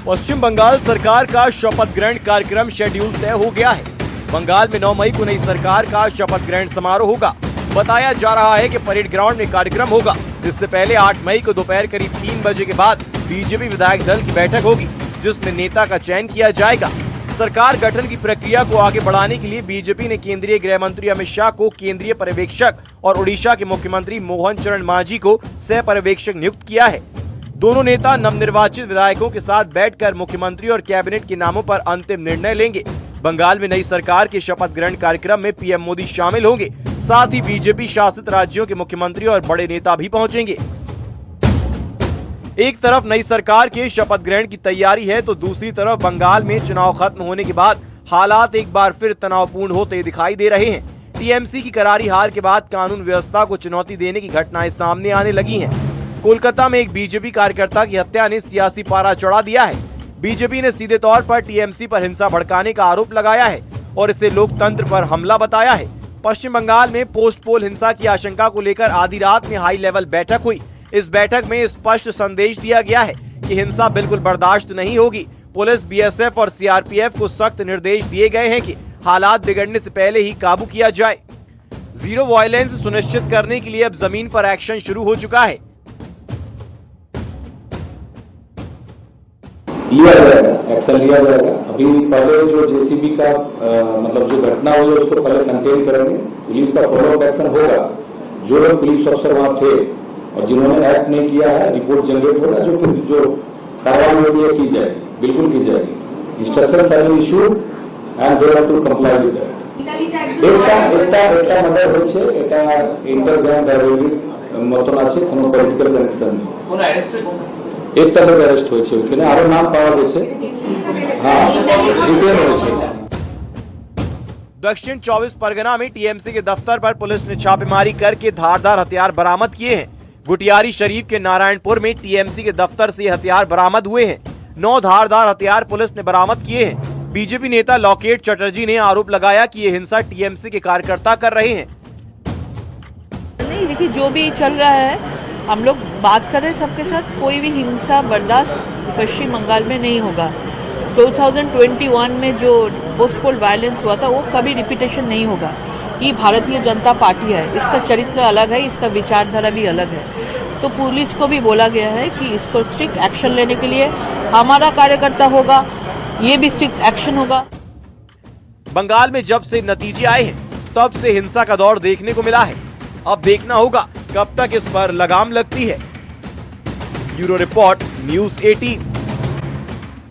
पश्चिम बंगाल सरकार का शपथ ग्रहण कार्यक्रम शेड्यूल तय हो गया है। बंगाल में 9 मई को नई सरकार का शपथ ग्रहण समारोह होगा। बताया जा रहा है कि परेड ग्राउंड में कार्यक्रम होगा। इससे पहले 8 मई को दोपहर करीब 3 बजे के बाद बीजेपी विधायक दल की बैठक होगी, जिसमें नेता का चयन किया जाएगा। सरकार गठन की प्रक्रिया को आगे बढ़ाने के लिए बीजेपी ने केंद्रीय गृह मंत्री अमित शाह को केंद्रीय पर्यवेक्षक और ओडिशा के मुख्यमंत्री मोहन चरण मांझी को सह पर्यवेक्षक नियुक्त किया है। दोनों नेता नवनिर्वाचित विधायकों के साथ बैठकर मुख्यमंत्री और कैबिनेट के नामों पर अंतिम निर्णय लेंगे। बंगाल में नई सरकार के शपथ ग्रहण कार्यक्रम में पीएम मोदी शामिल होंगे। साथ ही बीजेपी शासित राज्यों के मुख्यमंत्री और बड़े नेता भी पहुंचेंगे। एक तरफ नई सरकार के शपथ ग्रहण की तैयारी है, तो दूसरी तरफ बंगाल में चुनाव खत्म होने के बाद हालात एक बार फिर तनावपूर्ण होते दिखाई दे रहे हैं। टीएमसी की करारी हार के बाद कानून व्यवस्था को चुनौती देने की घटनाएं सामने आने लगी हैं। कोलकाता में एक बीजेपी कार्यकर्ता की हत्या ने सियासी पारा चढ़ा दिया है। बीजेपी ने सीधे तौर पर टीएमसी पर हिंसा भड़काने का आरोप लगाया है और इसे लोकतंत्र पर हमला बताया है। पश्चिम बंगाल में पोस्ट पोल हिंसा की आशंका को लेकर आधी रात में हाई लेवल बैठक हुई। इस बैठक में स्पष्ट संदेश दिया गया है कि हिंसा बिल्कुल बर्दाश्त नहीं होगी। पुलिस, बीएसएफ और सीआरपीएफ को सख्त निर्देश दिए गए हैं कि हालात बिगड़ने से पहले ही काबू किया जाए। जीरो वायलेंस सुनिश्चित करने के लिए अब जमीन पर एक्शन शुरू हो चुका है। लिया जाएगा, एक्शन लिया जाएगा। अभी पहले जो जेसीबी का मतलब जो घटना हुई है उसको पहले कंटेन करेंगे। पुलिस का फॉलोअप एक्शन होगा। जो लोग पुलिस अफसर वहां थे और जिन्होंने एक्ट नहीं किया है, रिपोर्ट जनरेट होगा। जो कार्रवाई होगी है की जाएगी, बिल्कुल की जाएगी। Instructions have been issued and they have to comply with that. এটা মর্ডার হচ্ছে, এটা ইন্টারগ্রাম ডায়ালগ মতন আছে, কোনো পলিটিক্যাল কানেকশন নেই। কোন অ্যারেস্ট एक तरह अरेस्ट হয়েছে, ওখানে আরো নাম পাওয়া গেছে। হ্যাঁ, ডিটেইল হয়েছে। दक्षिण 24 परगना में टीएमसी के दफ्तर पर पुलिस ने छापेमारी करके धारदार हथियार बरामद किए हैं। गुटियारी शरीफ के नारायणपुर में टीएमसी के दफ्तर से हथियार बरामद हुए हैं। 9 धारदार हथियार पुलिस ने बरामद किए हैं। बीजेपी नेता लॉकेट चटर्जी ने आरोप लगाया कि ये हिंसा टीएमसी के कार्यकर्ता कर रहे हैं। नहीं, देखिए जो भी चल रहा है हम लोग बात कर रहे हैं सबके साथ। कोई भी हिंसा बर्दाश्त पश्चिम बंगाल में नहीं होगा। 2021 में जो पोस्ट पोल वायलेंस हुआ था वो कभी रिपीटेशन नहीं होगा। ये भारतीय जनता पार्टी है, इसका चरित्र अलग है, इसका विचारधारा भी अलग है। तो पुलिस को भी बोला गया है कि इसको स्ट्रिक्ट एक्शन लेने के लिए हमारा कार्यकर्ता होगा, ये भी स्ट्रिक्ट एक्शन होगा। बंगाल में जब से नतीजे आए हैं तब से हिंसा का दौर देखने को मिला है। अब देखना होगा कब तक इस पर लगाम लगती है। Bureau report, news 18।